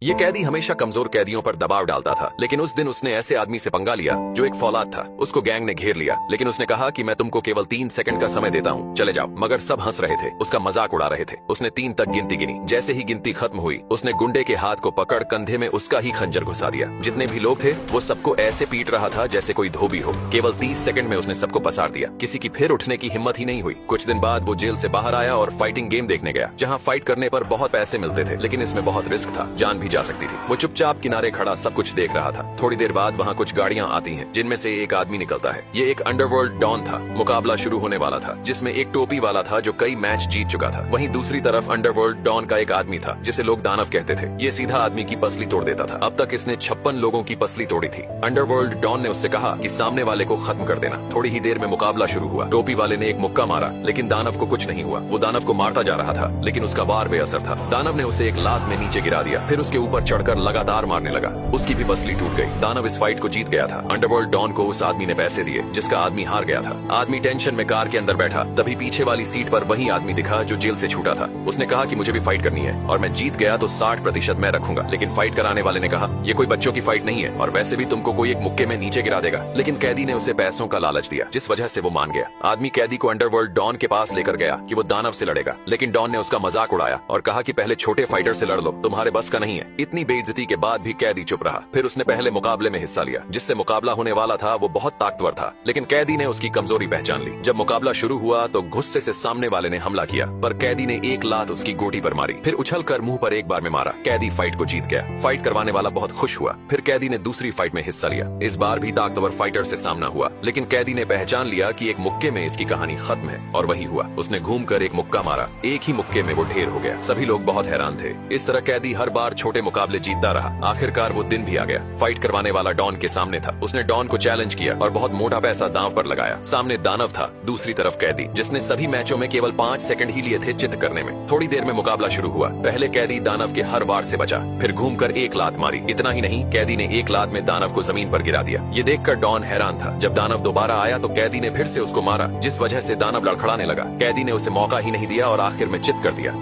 ये कैदी हमेशा कमजोर कैदियों पर दबाव डालता था, लेकिन उस दिन उसने ऐसे आदमी से पंगा लिया जो एक फौलाद था। उसको गैंग ने घेर लिया, लेकिन उसने कहा कि मैं तुमको केवल 3 सेकंड का समय देता हूँ, चले जाओ। मगर सब हंस रहे थे, उसका मजाक उड़ा रहे थे। उसने 3 तक गिनती गिनी। जैसे ही गिनती खत्म हुई, उसने गुंडे के हाथ को पकड़ कंधे में उसका ही खंजर घुसा दिया। जितने भी लोग थे वो सबको ऐसे पीट रहा था जैसे कोई धोबी हो। केवल 30 सेकंड में उसने सबको पसार दिया। किसी की फिर उठने की हिम्मत ही नहीं हुई। कुछ दिन बाद वो जेल से बाहर आया और फाइटिंग गेम देखने गया, जहाँ फाइट करने पर बहुत पैसे मिलते थे, लेकिन इसमें बहुत रिस्क था, जान भी जा सकती थी। वो चुपचाप किनारे खड़ा सब कुछ देख रहा था। थोड़ी देर बाद वहाँ कुछ गाड़ियाँ आती हैं, जिनमें से एक आदमी निकलता है। ये एक अंडरवर्ल्ड डॉन था। मुकाबला शुरू होने वाला था, जिसमें एक टोपी वाला था जो कई मैच जीत चुका था। वहीं दूसरी तरफ अंडरवर्ल्ड डॉन का एक आदमी था जिसे लोग दानव कहते थे। ये सीधा आदमी की पसली तोड़ देता था। अब तक इसने 56 लोगों की पसली तोड़ी थी। अंडरवर्ल्ड डॉन ने उससे कहा कि सामने वाले को खत्म कर देना। थोड़ी ही देर में मुकाबला शुरू हुआ। टोपी वाले ने एक मुक्का मारा, लेकिन दानव को कुछ नहीं हुआ। वो दानव को मारता जा रहा था, लेकिन उसका वार बेअसर था। दानव ने उसे एक लात में नीचे गिरा दिया, फिर उसके ऊपर चढ़कर लगातार मारने लगा। उसकी भी पसली टूट गई। दानव इस फाइट को जीत गया था। अंडरवर्ल्ड डॉन को उस आदमी ने पैसे दिए जिसका आदमी हार गया था। आदमी टेंशन में कार के अंदर बैठा, तभी पीछे वाली सीट पर वही आदमी दिखा जो जेल से छूटा था। उसने कहा कि मुझे भी फाइट करनी है और मैं जीत गया तो 60% मैं रखूंगा। लेकिन फाइट कराने वाले ने कहा, ये कोई बच्चों की फाइट नहीं है और वैसे भी तुमको कोई एक मुक्के में नीचे गिरा देगा। लेकिन कैदी ने उसे पैसों का लालच दिया, जिस वजह से वो मान गया। आदमी कैदी को अंडरवर्ल्ड डॉन के पास लेकर गया कि वो दानव से लड़ेगा, लेकिन डॉन ने उसका मजाक उड़ाया और कहा कि पहले छोटे फाइटर से लड़ लो, तुम्हारे बस का नहीं है। इतनी बेइज्जती के बाद भी कैदी चुप रहा। फिर उसने पहले मुकाबले में हिस्सा लिया, जिससे मुकाबला होने वाला था वो बहुत ताकतवर था, लेकिन कैदी ने उसकी कमजोरी पहचान ली। जब मुकाबला शुरू हुआ तो गुस्से से सामने वाले ने हमला किया, पर कैदी ने एक लात उसकी गोटी पर मारी, फिर उछलकर मुंह पर एक बार में मारा। कैदी फाइट को जीत गया। फाइट करवाने वाला बहुत खुश हुआ। फिर कैदी ने दूसरी फाइट में हिस्सा लिया। इस बार भी ताकतवर फाइटर से सामना हुआ, लेकिन कैदी ने पहचान लिया कि एक मुक्के में इसकी कहानी खत्म है, और वही हुआ। उसने घूमकर एक मुक्का मारा। एक ही मुक्के में वो ढेर हो गया। सभी लोग बहुत हैरान थे। इस तरह कैदी हर बार छोटे मुकाबले जीतता रहा। आखिरकार वो दिन भी आ गया। फाइट करवाने वाला डॉन के सामने था। उसने डॉन को चैलेंज किया और बहुत मोटा पैसा दांव पर लगाया। सामने दानव था, दूसरी तरफ कैदी, जिसने सभी मैचों में केवल 5 सेकंड ही लिए थे चित करने में। थोड़ी देर में मुकाबला शुरू हुआ। पहले कैदी दानव के हर वार से बचा, फिर घूमकर एक लात मारी। इतना ही नहीं, कैदी ने एक लात में दानव को जमीन पर गिरा दिया। ये देखकर डॉन हैरान था। जब दानव दोबारा आया तो कैदी ने फिर से उसको मारा, जिस वजह से दानव लड़खड़ाने लगा। कैदी ने उसे मौका ही नहीं दिया और आखिर में चित कर दिया।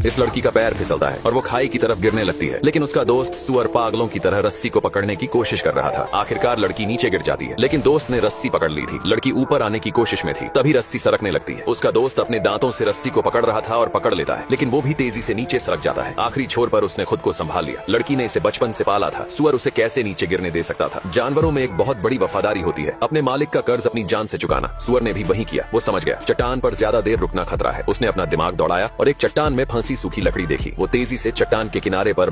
इस लड़की का पैर फिसलता है और वो खाई की तरफ गिरने लगती है, लेकिन उसका दोस्त सुअर पागलों की तरह रस्सी को पकड़ने की कोशिश कर रहा था। आखिरकार लड़की नीचे गिर जाती है, लेकिन दोस्त ने रस्सी पकड़ ली थी। लड़की ऊपर आने की कोशिश में थी, तभी रस्सी सरकने लगती है। उसका दोस्त अपने दांतों से रस्सी को पकड़ रहा था और पकड़ लेता है, लेकिन वो भी तेजी से नीचे सरक जाता है। आखिरी छोर पर उसने खुद को संभाल लिया। लड़की ने इसे बचपन से पाला था। सुअर उसे कैसे नीचे गिरने दे सकता था। जानवरों में एक बहुत बड़ी वफादारी होती है, अपने मालिक का कर्ज अपनी जान से चुकाना। सुअर ने भी वही किया। वो समझ गया चट्टान पर ज्यादा देर रुकना खतरा है। उसने अपना दिमाग दौड़ाया और एक चट्टान में फंसी सूखी लकड़ी देखी। वो तेजी से चट्टान के किनारे पर